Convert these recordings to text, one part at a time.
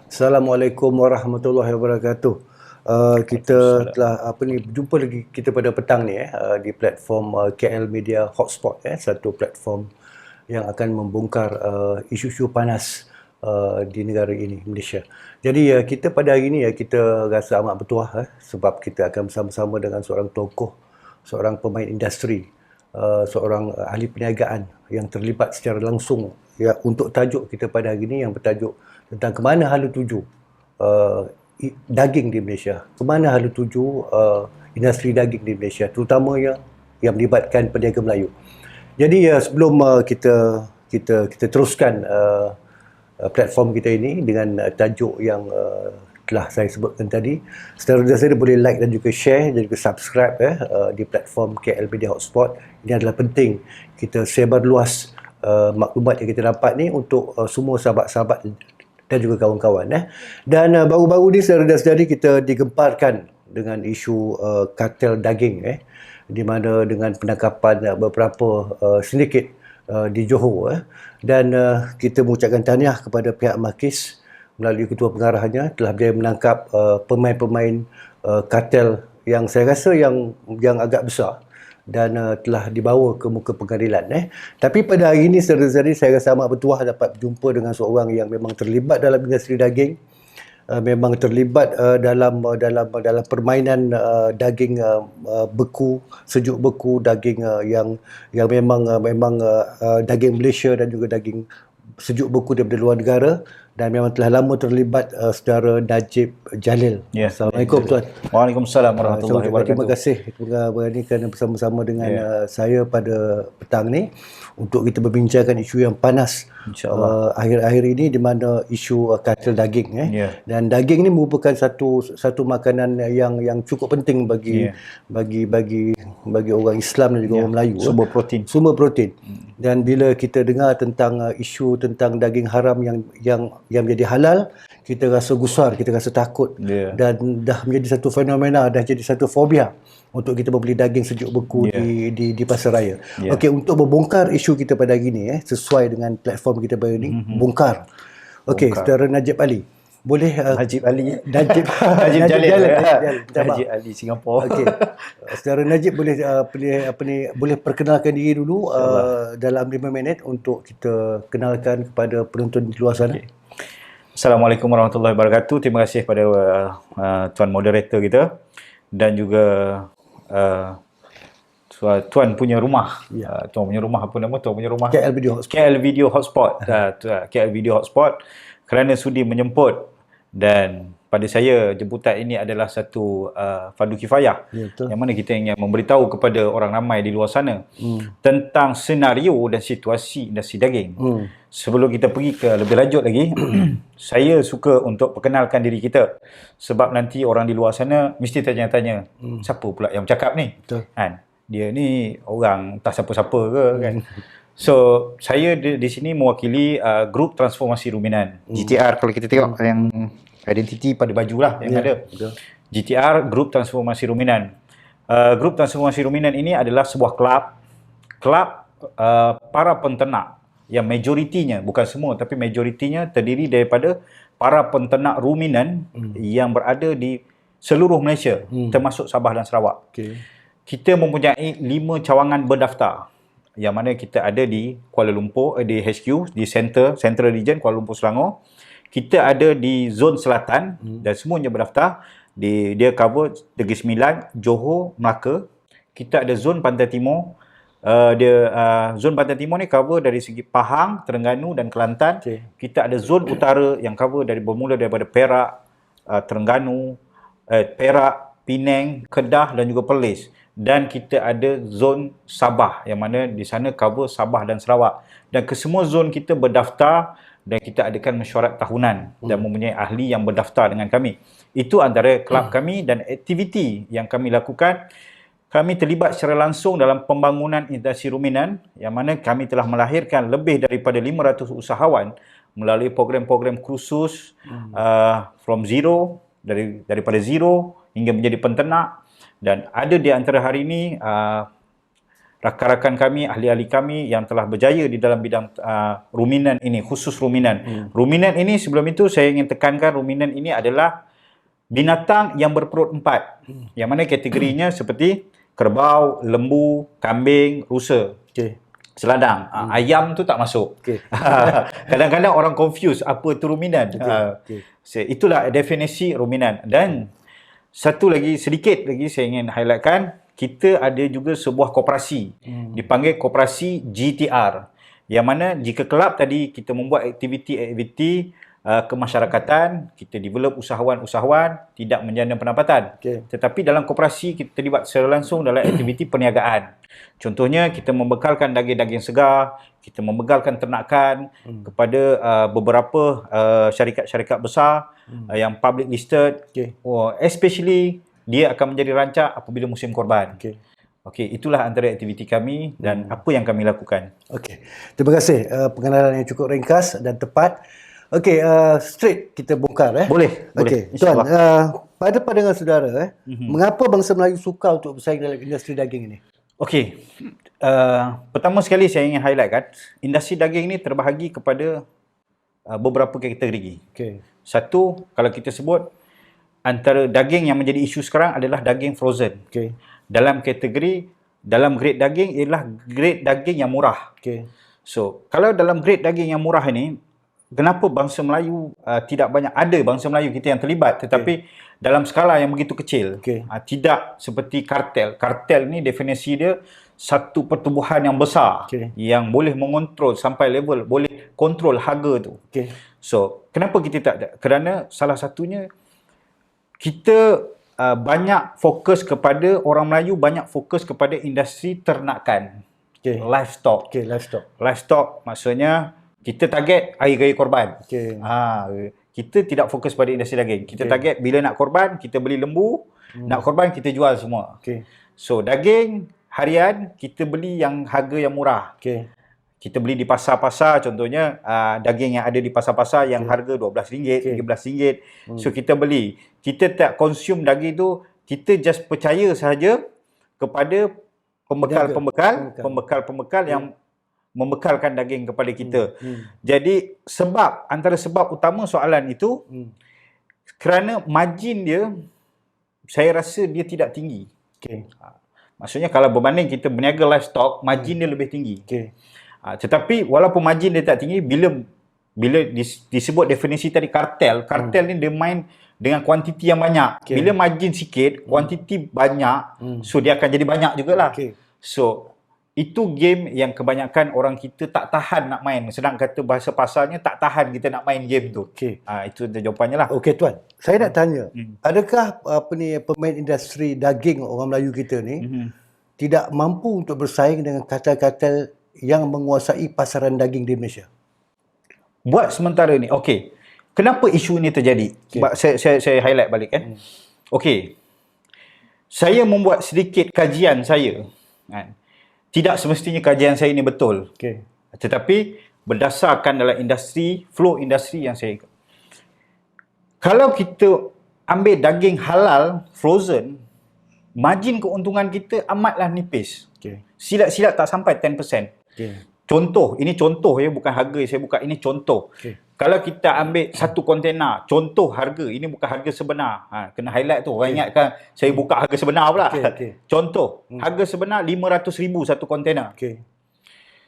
Assalamualaikum warahmatullahi wabarakatuh. Kita telah berjumpa lagi kita pada petang ni di platform KL Media Hotspot, satu platform yang akan membongkar isu-isu panas di negara ini, Malaysia. Jadi kita pada hari ini kita rasa amat bertuah sebab kita akan bersama-sama dengan seorang tokoh, seorang pemain industri, seorang ahli perniagaan yang terlibat secara langsung untuk tajuk kita pada hari ini yang bertajuk tentang ke mana hala tuju daging di Malaysia, ke mana hala tuju industri daging di Malaysia, terutama yang melibatkan peniaga Melayu. Jadi sebelum kita teruskan platform kita ini dengan tajuk yang telah saya sebutkan tadi, saudara-saudara boleh like dan juga share dan juga subscribe di platform KL Media Hotspot. Ini adalah penting kita sebar luas maklumat yang kita dapat ni untuk semua sahabat-sahabat dan juga kawan-kawan. Dan baru-baru ni saudara-saudari kita digemparkan dengan isu kartel daging di mana dengan penangkapan beberapa sindiket di Johor dan kita mengucapkan tahniah kepada pihak Makis melalui ketua pengarahnya telah berjaya menangkap pemain-pemain kartel yang saya rasa yang agak besar dan telah dibawa ke muka pengadilan. Tapi pada hari ini saudara-saudari saya rasa amat bertuah dapat berjumpa dengan seorang yang memang terlibat dalam industri daging, memang terlibat dalam permainan daging beku, sejuk beku, daging yang memang daging Malaysia dan juga daging sejuk beku daripada luar negara, dan memang telah lama terlibat saudara Najib Jalil. Ya. Assalamualaikum Tuan. Waalaikumsalam warahmatullahi wabarakatuh. Terima kasih berani kerana bersama-sama dengan saya pada petang ni untuk kita berbincangkan isu yang panas akhir-akhir ini, di mana isu kartel daging. Dan daging ni merupakan satu makanan yang cukup penting bagi orang Islam dan juga orang Melayu. Sumber protein. Dan bila kita dengar tentang isu tentang daging haram yang menjadi halal, kita rasa gusar, kita rasa takut, dan dah menjadi satu fenomena, dah jadi satu fobia untuk kita membeli daging sejuk beku di pasaraya. Okey, untuk membongkar isu kita pada hari ini sesuai dengan platform kita pada hari ini, bongkar. Okey, saudara Najib Ali. Boleh Najib Ali. Najib Ali Singapura. Okey. Saudara Najib boleh perkenalkan diri dulu dalam 5 minit untuk kita kenalkan kepada penonton di luar sana. Assalamualaikum warahmatullahi wabarakatuh. Terima kasih kepada tuan moderator kita dan juga tuan punya rumah. Tuan punya rumah apa nama? Tuan punya rumah KL Video Hotspot. KL Video Hotspot. KL Video Hotspot kerana sudi menyemput, dan pada saya jemputan ini adalah satu fardu kifayah, yang mana kita ingin memberitahu kepada orang ramai di luar sana tentang senario dan situasi industri daging. Sebelum kita pergi ke lebih lanjut lagi, saya suka untuk perkenalkan diri kita, sebab nanti orang di luar sana mesti tanya-tanya, siapa pula yang bercakap ni? Kan? Dia ni orang tak siapa-siapa ke kan? So, saya di sini mewakili Grup Transformasi Ruminan. GTR, kalau kita tengok yang identiti pada baju lah yang ada. GTR, Grup Transformasi Ruminan. Grup Transformasi Ruminan ini adalah sebuah kelab para penternak yang majoritinya, bukan semua tapi majoritinya terdiri daripada para penternak ruminan yang berada di seluruh Malaysia, termasuk Sabah dan Sarawak. Kita mempunyai 5 cawangan berdaftar, yang mana kita ada di Kuala Lumpur, di HQ, di Central Region Kuala Lumpur Selangor. Kita ada di zon selatan dan semuanya berdaftar. Dia cover Negeri Sembilan, Johor, Melaka. Kita ada zon Pantai Timur. Zon Pantai Timur ni cover dari segi Pahang, Terengganu dan Kelantan. Kita ada zon utara yang cover bermula daripada Perak, Terengganu, Perak, Penang, Kedah dan juga Perlis. Dan kita ada zon Sabah, yang mana di sana cover Sabah dan Sarawak. Dan kesemua zon kita berdaftar, dan kita adakan mesyuarat tahunan dan mempunyai ahli yang berdaftar dengan kami. Itu antara kelab kami, dan aktiviti yang kami lakukan. Kami terlibat secara langsung dalam pembangunan industri ruminan, yang mana kami telah melahirkan lebih daripada 500 usahawan melalui program-program kursus from zero, daripada zero hingga menjadi penternak. Dan ada di antara hari ini rakan-rakan kami, ahli-ahli kami yang telah berjaya di dalam bidang ruminan ini, khusus ruminan. Ruminan ini sebelum itu saya ingin tekankan, ruminan ini adalah binatang yang berperut 4. Yang mana kategorinya seperti kerbau, lembu, kambing, rusa. Seladang. Ayam tu tak masuk. Kadang-kadang orang confuse apa tu ruminan. Itulah definisi ruminan. Dan satu lagi, sedikit lagi saya ingin highlightkan, kita ada juga sebuah koperasi dipanggil koperasi GTR, yang mana jika kelab tadi kita membuat aktiviti kemasyarakatan, kita develop usahawan-usahawan tidak menjana pendapatan, tetapi dalam koperasi kita terlibat secara langsung dalam aktiviti perniagaan. Contohnya kita membekalkan daging-daging segar, kita membekalkan ternakan kepada beberapa syarikat-syarikat besar yang public listed, especially dia akan menjadi rancak apabila musim korban. Okey, itulah antara aktiviti kami dan apa yang kami lakukan. Okey. Terima kasih pengenalan yang cukup ringkas dan tepat. Okey, straight kita bongkar Boleh. Okey, Tuan, pada pandangan saudara mengapa bangsa Melayu suka untuk bersaing dalam industri daging ini? Okey. Pertama sekali saya ingin highlightkan, industri daging ini terbahagi kepada beberapa kategori. Satu, kalau kita sebut antara daging yang menjadi isu sekarang adalah daging frozen. Dalam kategori, dalam grade daging ialah grade daging yang murah. So, kalau dalam grade daging yang murah ini, kenapa bangsa Melayu tidak banyak, ada bangsa Melayu kita yang terlibat, tetapi dalam skala yang begitu kecil. Tidak seperti kartel. Kartel ni definisi dia satu pertubuhan yang besar yang boleh mengontrol sampai level, boleh kontrol harga tu. So, kenapa kita tak ada? Kerana salah satunya kita banyak fokus kepada, orang Melayu banyak fokus kepada industri ternakan. Livestock. Livestock maksudnya kita target hari raya korban. Kita tidak fokus pada industri daging. Kita target bila nak korban, kita beli lembu, nak korban kita jual semua. So daging harian kita beli yang harga yang murah. Kita beli di pasar-pasar, contohnya daging yang ada di pasar-pasar yang harga RM12, RM13. So kita beli. Kita tak consume daging tu, kita just percaya sahaja kepada pembekal yang membekalkan daging kepada kita. Jadi antara sebab utama soalan itu kerana margin dia, saya rasa dia tidak tinggi. Maksudnya kalau berbanding kita berniaga livestock, margin dia lebih tinggi. Tetapi walaupun margin dia tak tinggi, bila disebut definisi tadi kartel ni dia main dengan kuantiti yang banyak. Bila margin sikit, kuantiti banyak, so dia akan jadi banyak jugalah. So itu game yang kebanyakan orang kita tak tahan nak main. Sedang kata bahasa pasarnya, tak tahan kita nak main game tu. Itu jawapannya lah. Okey Tuan, saya nak tanya, adakah pemain industri daging orang Melayu kita ni tidak mampu untuk bersaing dengan kartel-kartel yang menguasai pasaran daging di Malaysia? Buat sementara ni, okey. Kenapa isu ini terjadi? Saya highlight balik kan. Okey. Saya membuat sedikit kajian saya. Tidak semestinya kajian saya ini betul. Tetapi berdasarkan dalam flow industri yang saya ikut. Kalau kita ambil daging halal, frozen, margin keuntungan kita amatlah nipis. Silap-silap tak sampai 10%. Contoh, ini contoh ya, bukan harga saya buka, ini contoh. Kalau kita ambil satu kontena, contoh harga, ini bukan harga sebenar. Kena highlight tu, orang ingatkan saya buka harga sebenar pula. Contoh, harga sebenar RM500,000 satu kontena.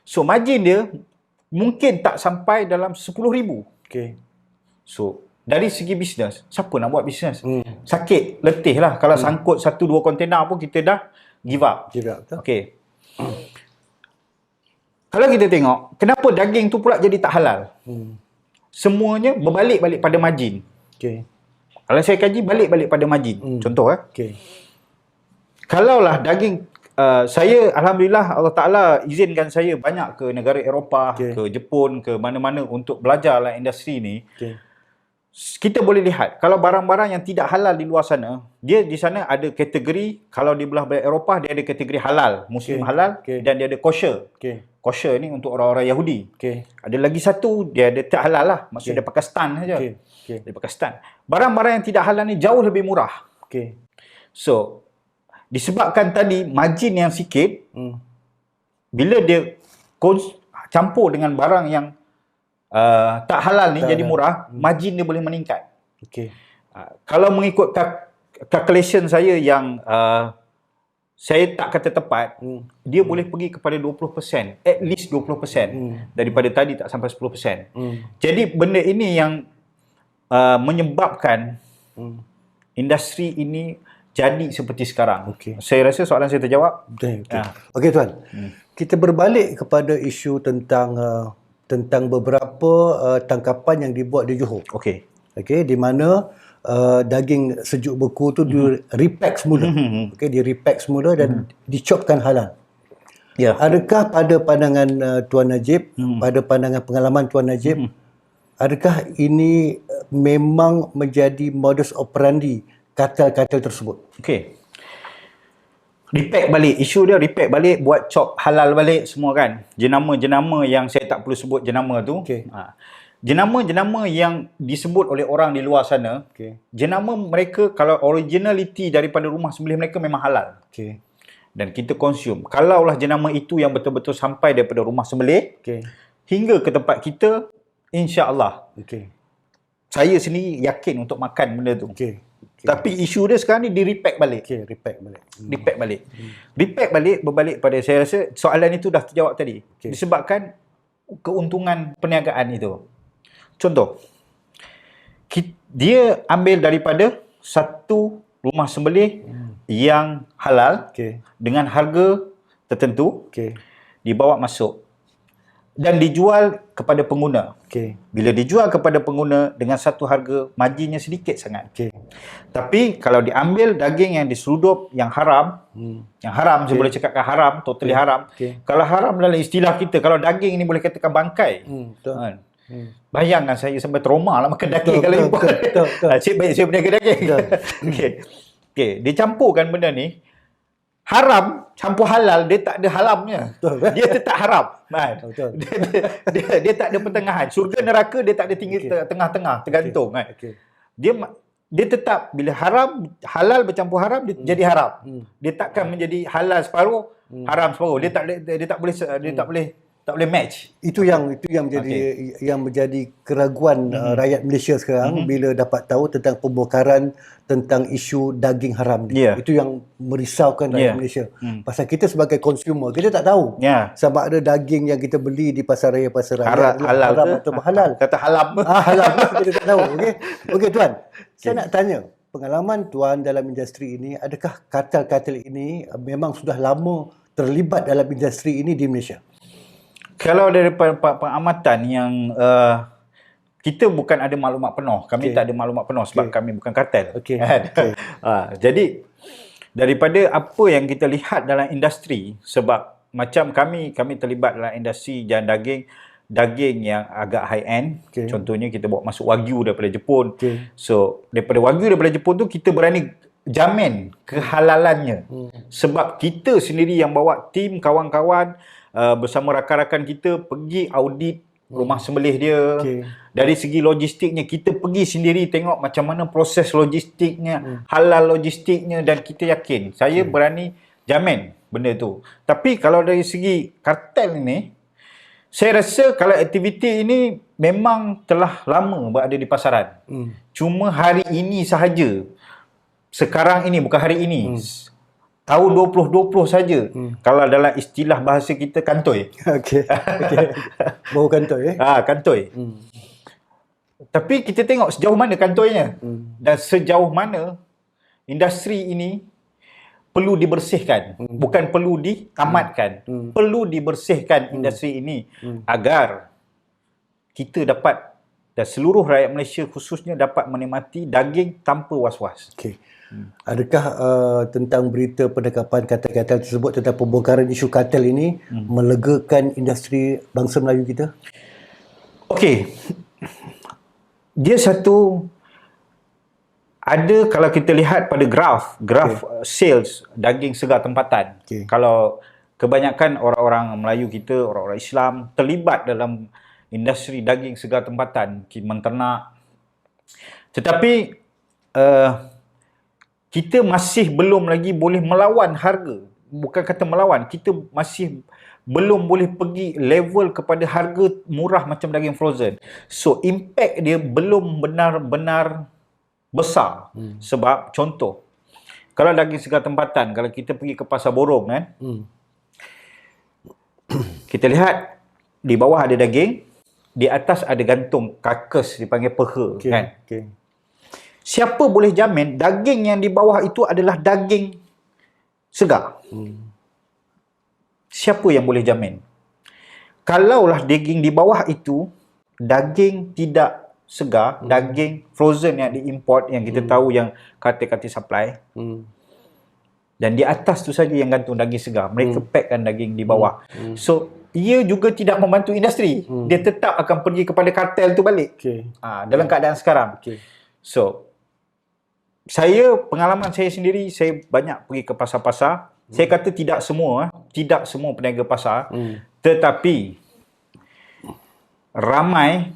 So margin dia mungkin tak sampai dalam RM10,000. So dari segi bisnes, siapa nak buat bisnes? Sakit, letih lah. Kalau sangkut 1-2 kontena pun kita dah give up. Okay. Kalau kita tengok, kenapa daging tu pula jadi tak halal? Semuanya berbalik-balik pada margin. Kalau saya kaji, balik-balik pada margin. Contoh kalaulah daging, saya Alhamdulillah Allah Ta'ala izinkan saya banyak ke negara Eropah, ke Jepun, ke mana-mana untuk belajar dalam industri ni. Kita boleh lihat, kalau barang-barang yang tidak halal di luar sana, dia di sana ada kategori, kalau di belah Eropah dia ada kategori halal, Muslim halal, dan dia ada kosher. Kosher ni untuk orang-orang Yahudi. Ada lagi satu, dia ada tak halal lah, maksudnya dia pakai stan saja. Dia pakai stan. Barang-barang yang tidak halal ni jauh lebih murah. So, disebabkan tadi margin yang sikit, bila dia campur dengan barang yang tak halal ni jadi murah, margin dia boleh meningkat. Okey. Kalau mengikut calculation saya yang saya tak kata tepat, dia boleh pergi kepada 20%, at least 20%. Daripada tadi tak sampai 10%. Jadi benda ini yang menyebabkan industri ini jadi seperti sekarang. Saya rasa soalan saya terjawab. Okey. Okey tuan. Kita berbalik kepada isu tentang beberapa tangkapan yang dibuat di Johor. Okey. Okey, di mana daging sejuk beku tu di repack semula. Okey, di repack semula dan dicopkan halal. Ya. Adakah pada pandangan Tuan Najib, pada pandangan pengalaman Tuan Najib, adakah ini memang menjadi modus operandi kartel-kartel tersebut? Okey. Repack balik. Isu dia repack balik, buat chop halal balik semua kan. Jenama-jenama yang saya tak perlu sebut jenama tu. Okey. Jenama-jenama yang disebut oleh orang di luar sana, jenama mereka kalau originality daripada rumah sembelih mereka memang halal. Okey. Dan kita consume. Kalaulah jenama itu yang betul-betul sampai daripada rumah sembelih hingga ke tempat kita, insya-Allah. Saya sendiri yakin untuk makan benda tu. Tapi isu dia sekarang ni di repack balik. Repack balik. Repack balik. Repack balik, berbalik pada saya rasa soalan itu dah terjawab tadi. Disebabkan keuntungan perniagaan itu. Contoh, dia ambil daripada satu rumah sembelih yang halal dengan harga tertentu, dibawa masuk dan dijual kepada pengguna. Bila dijual kepada pengguna dengan satu harga, marginnya sedikit sangat. Tapi kalau diambil daging yang diseludup yang haram, yang haram saya boleh cakapkan haram, totally haram. Kalau haram dalam istilah kita, kalau daging ini boleh katakan bangkai. Bayangkan saya sampai trauma lah makan daging kalau import. Saya berniaga daging. Dia campurkan benda ni. Haram campur halal, dia tak ada halamnya. Dia tetap haram. Dia tak ada pertengahan. Syurga neraka dia tak ada tinggi tengah-tengah, tergantung kan. Dia tetap bila halal bercampur haram dia jadi haram. Dia takkan menjadi halal separuh, haram separuh. Dia tak boleh match. Itu yang menjadi keraguan rakyat Malaysia sekarang bila dapat tahu tentang pembongkaran tentang isu daging haram ni. Itu yang merisaukan rakyat Malaysia. Pasal kita sebagai consumer, kita tak tahu sama ada daging yang kita beli di pasar raya halal atau halal. Kata halam. Halal kita tak tahu. Okey tuan. Saya nak tanya, pengalaman tuan dalam industri ini, adakah kartel-kartel ini memang sudah lama terlibat dalam industri ini di Malaysia? Kalau daripada pengamatan yang kita bukan ada maklumat penuh. Kami tak ada maklumat penuh sebab kami bukan kartel. Jadi daripada apa yang kita lihat dalam industri, sebab macam kami terlibat dalam industri dan daging yang agak high end. Contohnya kita bawa masuk Wagyu daripada Jepun. So daripada Wagyu daripada Jepun tu kita berani jamin kehalalannya. Sebab kita sendiri yang bawa tim kawan-kawan bersama rakan-rakan kita pergi audit rumah sembelih dia. Dari segi logistiknya kita pergi sendiri tengok macam mana proses logistiknya, halal logistiknya, dan kita yakin, saya berani jamin benda tu. Tapi kalau dari segi kartel ni, saya rasa kalau aktiviti ini memang telah lama berada di pasaran. Cuma hari ini sahaja, sekarang ini, bukan hari ini, tahun 2020 saja. Kalau dalam istilah bahasa kita, kantoi. Baru kantoi kantoi. Tapi kita tengok sejauh mana kantoinya. Dan sejauh mana industri ini perlu dibersihkan. Bukan perlu ditamatkan. Perlu dibersihkan industri ini agar kita dapat, dan seluruh rakyat Malaysia khususnya, dapat menikmati daging tanpa was-was. Adakah tentang berita penangkapan kartel-kartel tersebut, tentang pembongkaran isu kartel ini melegakan industri bangsa Melayu kita? Dia satu, ada kalau kita lihat pada graf sales daging segar tempatan. Kalau kebanyakan orang-orang Melayu kita, orang-orang Islam terlibat dalam industri daging segar tempatan, menternak. Tetapi kita masih belum lagi boleh melawan harga bukan kata melawan, kita masih belum boleh pergi level kepada harga murah macam daging frozen. So impact dia belum benar-benar besar. Sebab contoh, kalau daging segar tempatan, kalau kita pergi ke pasar borong kan, kita lihat di bawah ada daging, di atas ada gantung karkas, dipanggil peha, kan. Siapa boleh jamin daging yang di bawah itu adalah daging segar? Siapa yang boleh jamin? Kalaulah daging di bawah itu daging tidak segar, daging frozen yang diimport, yang kita tahu yang kata-kata supply, dan di atas tu saja yang gantung daging segar, mereka packkan daging di bawah. So ia juga tidak membantu industri. Dia tetap akan pergi kepada kartel tu balik. Dalam keadaan sekarang. So pengalaman saya sendiri, saya banyak pergi ke pasar-pasar. Saya kata tidak semua peniaga pasar, tetapi ramai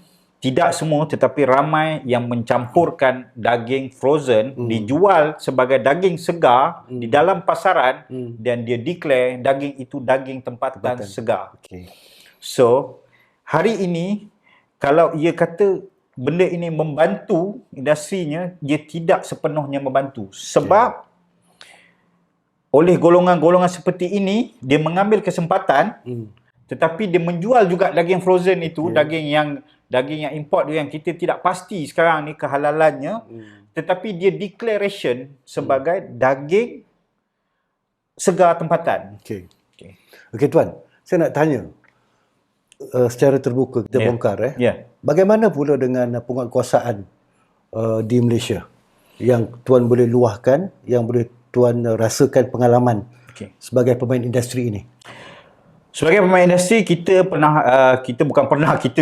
yang mencampurkan daging frozen dijual sebagai daging segar di dalam pasaran, dan dia declare daging itu daging tempatan segar. So hari ini kalau ia kata benda ini membantu industrinya, dia tidak sepenuhnya membantu. Sebab oleh golongan-golongan seperti ini, dia mengambil kesempatan, tetapi dia menjual juga daging frozen itu, daging yang import, yang kita tidak pasti sekarang ni kehalalannya, tetapi dia declaration sebagai daging segar tempatan. Okey Tuan, saya nak tanya secara terbuka, kita bongkar bagaimana pula dengan penguatkuasaan di Malaysia yang Tuan boleh luahkan, yang boleh Tuan rasakan pengalaman sebagai pemain industri ini? Sebagai pemain industri, kita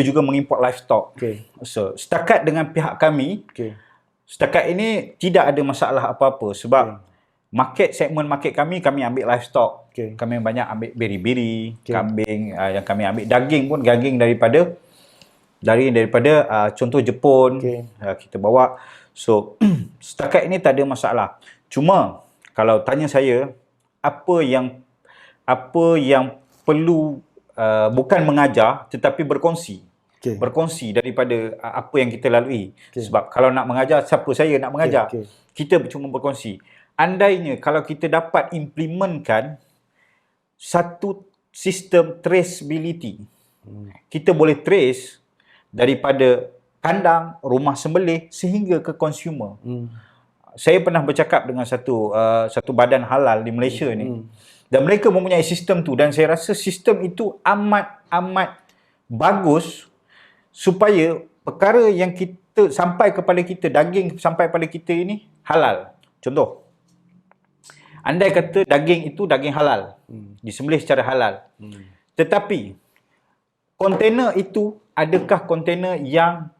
juga mengimport livestock. So setakat dengan pihak kami, setakat ini tidak ada masalah apa-apa, sebab segmen market kami ambil livestock. Kami banyak ambil beri-beri, kambing, yang kami ambil daging pun daging daripada contoh Jepun, kita bawa. So setakat ini tak ada masalah. Cuma kalau tanya saya, apa yang perlu, bukan mengajar tetapi berkongsi. Berkongsi daripada apa yang kita lalui. Sebab kalau nak mengajar, siapa saya nak mengajar? Kita cuma berkongsi. Andainya kalau kita dapat implementkan satu sistem traceability, kita boleh trace daripada kandang, rumah sembelih sehingga ke consumer. Saya pernah bercakap dengan satu badan halal di Malaysia ni, dan mereka mempunyai sistem tu, dan saya rasa sistem itu amat bagus supaya perkara yang kita sampai kepada kita, daging sampai pada kita ini halal. Contoh, andai kata daging itu daging halal, disembelih secara halal, tetapi kontainer itu adakah kontainer yang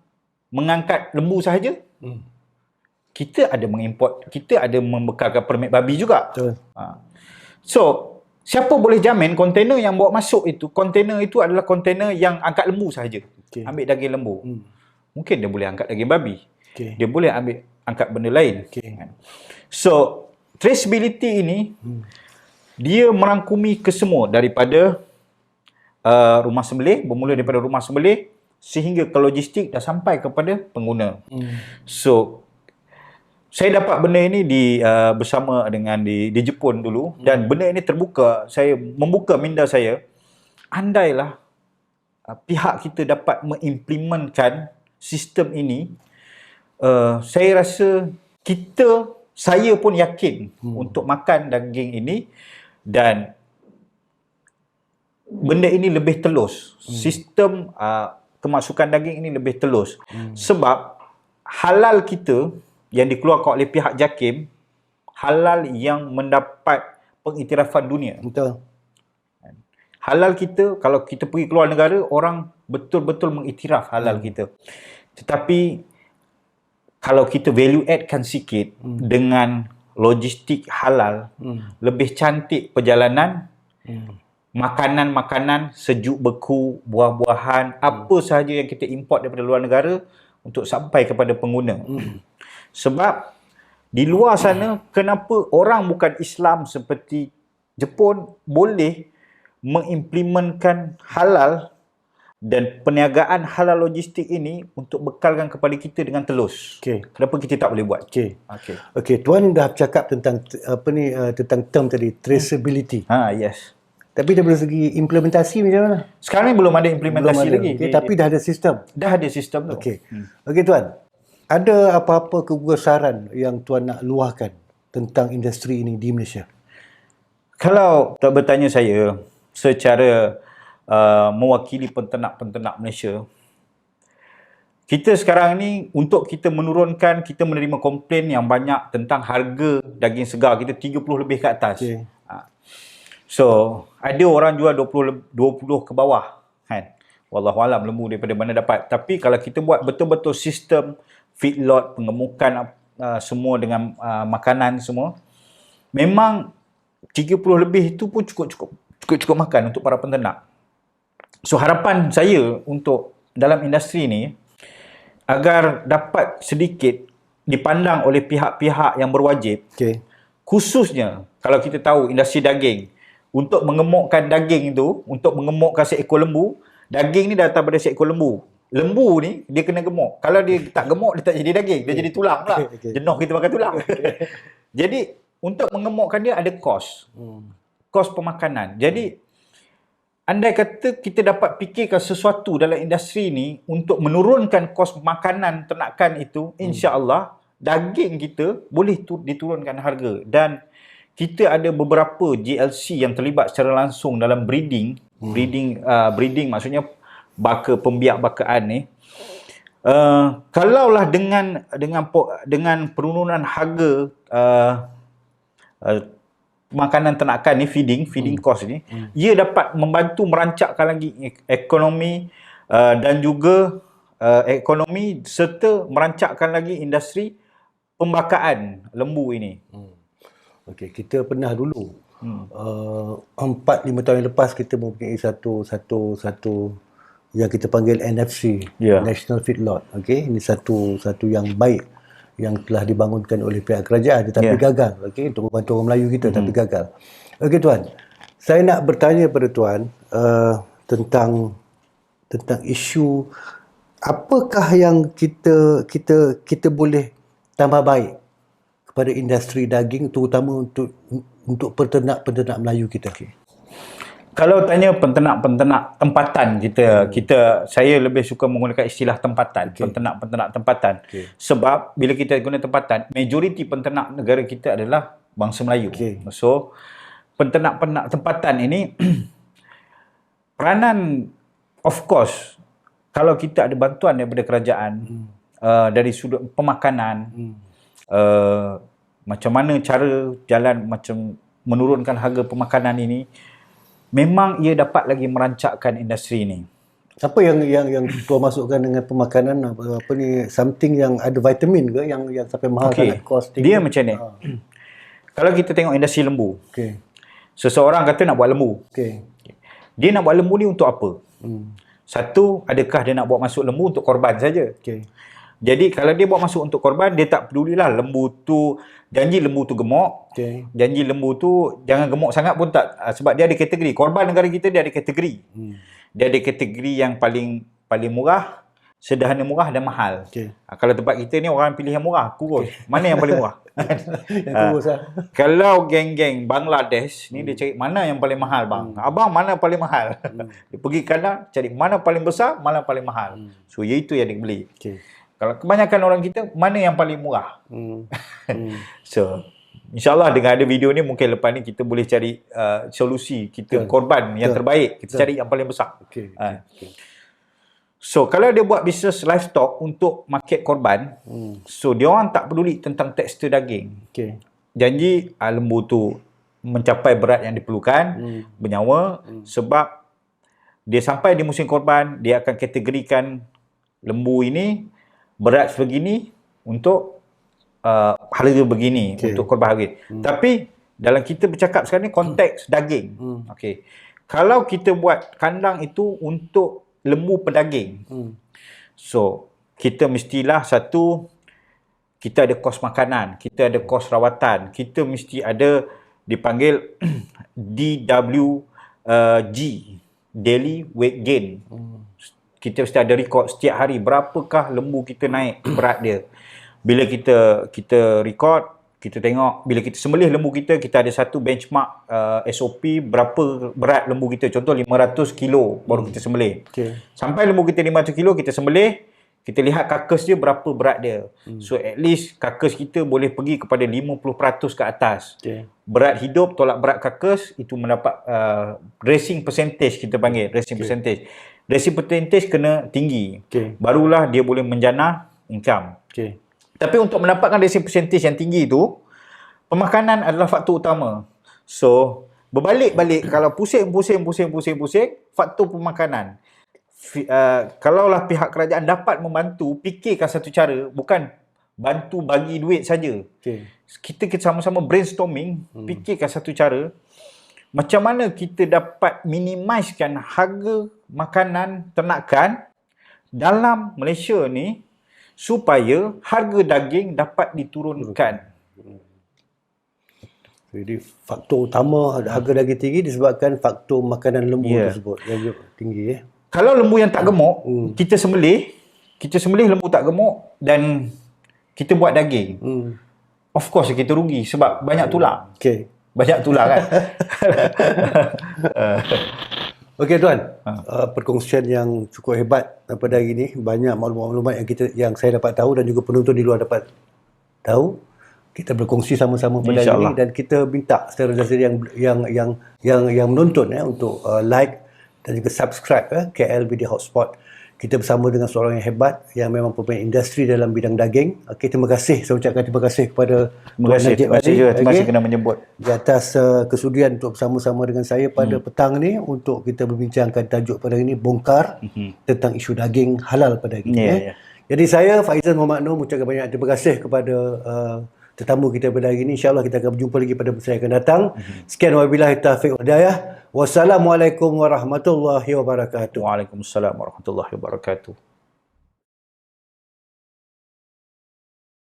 mengangkat lembu sahaja? Kita ada mengimport, kita ada membekalkan permit babi juga. So siapa boleh jamin kontainer yang bawa masuk itu, kontainer itu adalah kontainer yang angkat lembu sahaja, ambil daging lembu. Mungkin dia boleh angkat daging babi, dia boleh angkat benda lain. So traceability ini dia merangkumi kesemua, daripada rumah sembelih, bermula daripada rumah sembelih sehingga ke logistik dan sampai kepada pengguna. So saya dapat benda ini bersama dengan di Jepun dulu, dan benda ini terbuka, saya membuka minda saya. Andailah pihak kita dapat mengimplementkan sistem ini, saya rasa saya pun yakin untuk makan daging ini, dan benda ini lebih telus. Sistem kemasukan daging ini lebih telus. Sebab halal kita yang dikeluarkan oleh pihak JAKIM, halal yang mendapat pengiktirafan dunia. Halal kita, kalau kita pergi keluar negara, orang betul-betul mengiktiraf halal kita. Tetapi kalau kita value addkan sikit dengan logistik halal, lebih cantik perjalanan, makanan-makanan sejuk beku, buah-buahan, apa sahaja yang kita import daripada luar negara untuk sampai kepada pengguna. Sebab di luar sana, kenapa orang bukan Islam seperti Jepun boleh mengimplementkan halal dan perniagaan halal logistik ini untuk bekalkan kepada kita dengan telus. Okey. Kenapa kita tak boleh buat? Okey. Okey. Okey, tuan dah cakap tentang tentang term tadi, traceability. Yes. Tapi dari segi implementasi macam mana? Sekarang ni belum ada implementasi Belum ada. lagi. Okey, tapi dah ada sistem. Dah ada sistem tu. Okey. Okey tuan. Ada apa-apa kegusaran yang tuan nak luahkan tentang industri ini di Malaysia? Kalau tak bertanya saya secara mewakili penternak-penternak Malaysia, kita sekarang ni untuk kita menurunkan, kita menerima komplain yang banyak tentang harga daging segar kita 30 lebih ke atas. Okey. So, ada orang jual 20 ke bawah, kan? Wallahualam lembu daripada mana dapat. Tapi kalau kita buat betul-betul sistem feedlot, pengemukan semua dengan makanan semua, memang 30 lebih itu pun cukup makan untuk para penternak. So harapan saya untuk dalam industri ni agar dapat sedikit dipandang oleh pihak-pihak yang berwajib. Okey. Khususnya kalau kita tahu industri daging, untuk mengemukkan daging itu, untuk mengemukkan seekor lembu, daging ni datang daripada seekor lembu. Lembu ni dia kena gemuk. Kalau dia tak gemuk, dia tak jadi daging, dia jadi tulang pula. Jenuh kita makan tulang. Jadi untuk mengemukkan dia ada kos. Kos pemakanan. Jadi andai kata kita dapat fikirkan sesuatu dalam industri ni untuk menurunkan kos makanan ternakan itu, insya-Allah daging kita boleh diturunkan harga. Dan kita ada beberapa GLC yang terlibat secara langsung dalam breeding. Breeding maksudnya pembiak bakaan ni. Kalaulah dengan penurunan harga makanan ternakan ni, feeding cost ni, ia dapat membantu merancakkan lagi ekonomi dan juga ekonomi serta merancakkan lagi industri pembakaan lembu ini. Okey, kita pernah dulu 4-5 tahun yang lepas kita mempunyai satu yang kita panggil NFC, National Feedlot. Okey, ini satu yang baik yang telah dibangunkan oleh pihak kerajaan tetapi gagal, okey, untuk membantu orang Melayu kita tapi gagal. Okey tuan, saya nak bertanya kepada tuan tentang isu apakah yang kita boleh tambah baik kepada industri daging terutama untuk peternak-peternak Melayu kita. Kalau tanya penternak-penternak tempatan saya lebih suka menggunakan istilah tempatan, penternak-penternak tempatan. Sebab bila kita guna tempatan, majoriti penternak negara kita adalah bangsa Melayu. So, penternak-penternak tempatan ini peranan, of course, kalau kita ada bantuan daripada kerajaan dari sudut pemakanan, macam mana cara jalan macam menurunkan harga pemakanan ini, memang ia dapat lagi merancakkan industri ini. Apa yang tuan masukkan dengan pemakanan apa ni, something yang ada vitamin ke yang sampai mahal sangat costing? Dia macam ni. Kalau kita tengok industri lembu. Seseorang kata nak buat lembu. Dia nak buat lembu ni untuk apa? Satu, adakah dia nak buat masuk lembu untuk korban saja? Jadi kalau dia buat masuk untuk korban, dia tak pedulilah lembu tu, janji lembu tu gemuk, janji lembu tu jangan gemuk sangat pun tak, sebab dia ada kategori. Korban negara kita dia ada kategori. Dia ada kategori yang paling murah, sederhana murah dan mahal. Kalau tempat kita ni orang pilih yang murah, kurus. Mana yang paling murah? Yang kurus lah. Kalau geng-geng Bangladesh ni dia cari mana yang paling mahal bang. Abang mana paling mahal? Dia pergi kanan cari mana paling besar, mana paling mahal. So iaitu yang dia beli. Kalau kebanyakan orang kita, mana yang paling murah? So, insyaAllah dengan ada video ni, mungkin lepas ni kita boleh cari solusi kita korban yang terbaik. Kita cari yang paling besar. So, kalau dia buat bisnes livestock untuk market korban, so dia orang tak peduli tentang tekstur daging. Janji lembu tu mencapai berat yang diperlukan, bernyawa, sebab dia sampai di musim korban, dia akan kategorikan lembu ini berat sebegini untuk harga begini untuk korban harga. Tapi dalam kita bercakap sekarang ni konteks daging. Kalau kita buat kandang itu untuk lembu pedaging. So, kita mestilah satu, kita ada kos makanan, kita ada kos rawatan, kita mesti ada dipanggil DWG, Daily Weight Gain. Kita mesti ada rekod setiap hari berapakah lembu kita naik berat dia. Bila kita rekod, kita tengok bila kita sembelih lembu kita ada satu benchmark SOP berapa berat lembu kita. Contoh 500 kilo baru kita sembelih. Sampai lembu kita 500 kilo kita sembelih, kita lihat karkas dia berapa berat dia. So at least karkas kita boleh pergi kepada 50% ke atas. Berat hidup tolak berat karkas, itu mendapat racing percentage, kita panggil racing percentage. Racing percentage kena tinggi. Barulah dia boleh menjanah income. Tapi untuk mendapatkan racing percentage yang tinggi itu, pemakanan adalah faktor utama. So, berbalik-balik, kalau pusing, faktor pemakanan. Kalaulah pihak kerajaan dapat membantu, fikirkan satu cara, bukan bantu bagi duit saja. Kita sama-sama brainstorming, fikirkan satu cara, macam mana kita dapat minimizekan harga makanan ternakan dalam Malaysia ni, supaya harga daging dapat diturunkan. Jadi faktor utama harga daging tinggi disebabkan faktor makanan lembu tersebut yang tinggi. Kalau lembu yang tak gemuk, kita sembelih lembu tak gemuk dan kita buat daging. Of course kita rugi sebab banyak tulang. Banyak tulang kan. Okey tuan, perkongsian yang cukup hebat pada hari ini, banyak maklumat-maklumat yang saya dapat tahu dan juga penonton di luar dapat tahu. Kita berkongsi sama-sama pada hari ini dan kita minta saudara-saudara yang menonton untuk like dan juga subscribe KL Media Hotspot. Kita bersama dengan seorang yang hebat yang memang pemain industri dalam bidang daging. Okey, terima kasih. Saya ucapkan terima kasih kepada Terima kasih kena menyebut di atas kesudian untuk bersama-sama dengan saya pada petang ni untuk kita berbincangkan tajuk pada hari ini, bongkar tentang isu daging halal pada hari ini. Jadi saya Faizal Muhammad Nur mengucapkan banyak terima kasih kepada tetamu kita pada hari ini. InsyaAllah kita akan berjumpa lagi pada masa yang akan datang. Sekian wabillahi taufiq wal hidayah. Wassalamualaikum warahmatullahi wabarakatuh. Waalaikumsalam warahmatullahi wabarakatuh.